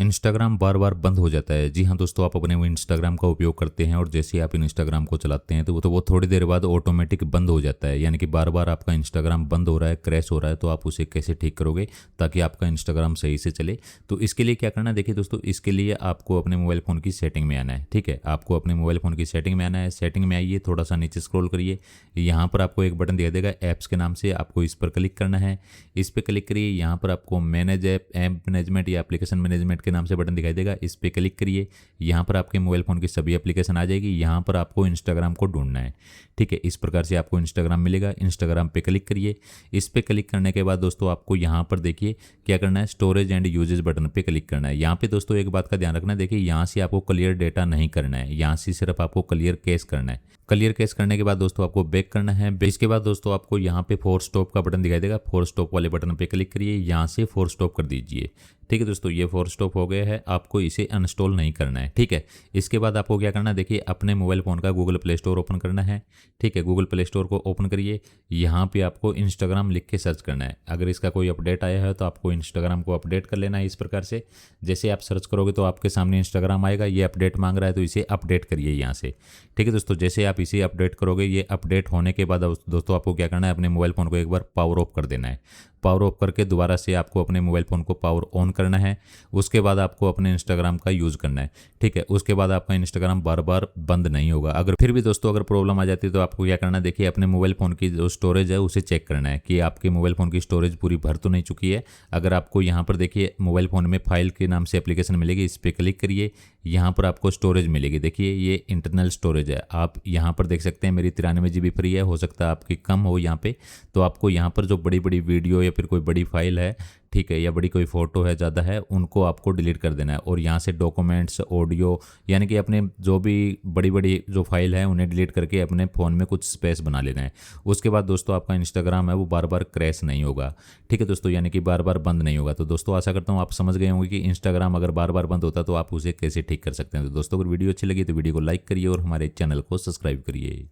Instagram बार बार बंद हो जाता है। जी हाँ दोस्तों, आप अपने वो इंस्टाग्राम का उपयोग करते हैं और जैसे ही आप इंस्टाग्राम को चलाते हैं तो वो थोड़ी देर बाद ऑटोमेटिक बंद हो जाता है। यानी कि बार बार आपका इंस्टाग्राम बंद हो रहा है, क्रैश हो रहा है। तो आप उसे कैसे ठीक करोगे ताकि आपका इंस्टाग्राम सही से चले? तो इसके लिए क्या करना है, देखिए दोस्तों, इसके लिए आपको अपने मोबाइल फ़ोन की सेटिंग में आना है। ठीक है, आपको अपने मोबाइल फ़ोन की सेटिंग में आना है। सेटिंग में आइए, थोड़ा सा नीचे स्क्रॉल करिए, यहाँ पर आपको एक बटन दिखाई देगा ऐप्स के नाम से, आपको इस पर क्लिक करना है। इस पर क्लिक करिए, यहाँ पर आपको मैनेज ऐप मैनेजमेंट या एप्लीकेशन मैनेजमेंट के नाम से बटन दिखाई देगा, इस पर क्लिक करिए। यहाँ पर आपके मोबाइल फ़ोन की सभी एप्लीकेशन आ जाएगी। यहाँ पर आपको इंस्टाग्राम को ढूंढना है। ठीक है, इस प्रकार से आपको इंस्टाग्राम मिलेगा। इंस्टाग्राम पे क्लिक करिए। इस पे क्लिक करने के बाद दोस्तों आपको यहाँ पर देखिए क्या करना है, स्टोरेज एंड यूजेज बटन पे क्लिक करना है। यहाँ पे दोस्तों एक बात का ध्यान रखना है, देखिए यहाँ से आपको क्लियर डेटा नहीं करना है, यहाँ से सिर्फ आपको क्लियर कैश करना है। क्लियर कैश करने के बाद दोस्तों आपको बैक करना है। इसके बाद दोस्तों आपको यहाँ पे फोर स्टॉप का बटन दिखाई देगा, फोर स्टॉप वाले बटन पे क्लिक करिए, यहाँ से फोर स्टॉप कर दीजिए। ठीक है दोस्तों, ये फोर स्टॉप हो गया है, आपको इसे अनइंस्टॉल नहीं करना है। ठीक है, इसके बाद आपको क्या करना है, देखिए अपने मोबाइल फ़ोन का गूगल प्ले स्टोर ओपन करना है। ठीक है, गूगल प्ले स्टोर को ओपन करिए, यहाँ पे आपको इंस्टाग्राम लिख के सर्च करना है। अगर इसका कोई अपडेट आया है तो आपको इंस्टाग्राम को अपडेट कर लेना है। इस प्रकार से जैसे आप सर्च करोगे तो आपके सामने इंस्टाग्राम आएगा, ये अपडेट मांग रहा है तो इसे अपडेट करिए यहाँ से। ठीक है दोस्तों, जैसे आप इसे अपडेट करोगे, ये अपडेट होने के बाद दोस्तों आपको क्या करना है, अपने मोबाइल फ़ोन को एक बार पावर ऑफ कर देना है। पावर ऑफ करके दोबारा से आपको अपने मोबाइल फ़ोन को पावर ऑन करना है। उसके बाद आपको अपने इंस्टाग्राम का यूज़ करना है। ठीक है, उसके बाद आपका इंस्टाग्राम बार बार बंद नहीं होगा। अगर फिर भी दोस्तों अगर प्रॉब्लम आ जाती है तो आपको क्या करना है, देखिए अपने मोबाइल फ़ोन की जो स्टोरेज है उसे चेक करना है कि आपके मोबाइल फ़ोन की स्टोरेज पूरी भर तो नहीं चुकी है। अगर आपको यहाँ पर देखिए मोबाइल फ़ोन में फाइल के नाम से एप्लीकेशन मिलेगी, इस पर क्लिक करिए, यहाँ पर आपको स्टोरेज मिलेगी। देखिए ये इंटरनल स्टोरेज है, आप यहाँ पर देख सकते हैं मेरी 93 GB फ्री है, हो सकता है आपकी कम हो यहाँ पे। तो आपको यहाँ पर जो बड़ी बड़ी वीडियो या फिर कोई बड़ी फाइल है, ठीक है, या बड़ी कोई फ़ोटो है ज़्यादा है, उनको आपको डिलीट कर देना है। और यहाँ से डॉक्यूमेंट्स, ऑडियो, यानी कि अपने जो भी बड़ी बड़ी जो फाइल है उन्हें डिलीट करके अपने फ़ोन में कुछ स्पेस बना लेना है। उसके बाद दोस्तों आपका इंस्टाग्राम है वो बार बार क्रैश नहीं होगा। ठीक है दोस्तों, यानी कि बार बार बंद नहीं होगा। तो दोस्तों आशा करता हूँ आप समझ गए होंगे कि इंस्टाग्राम अगर बार बार बंद होता तो आप उसे कैसे ठीक कर सकते हैं। तो दोस्तों अगर वीडियो अच्छी लगी तो वीडियो को लाइक करिए और हमारे चैनल को सब्सक्राइब करिए।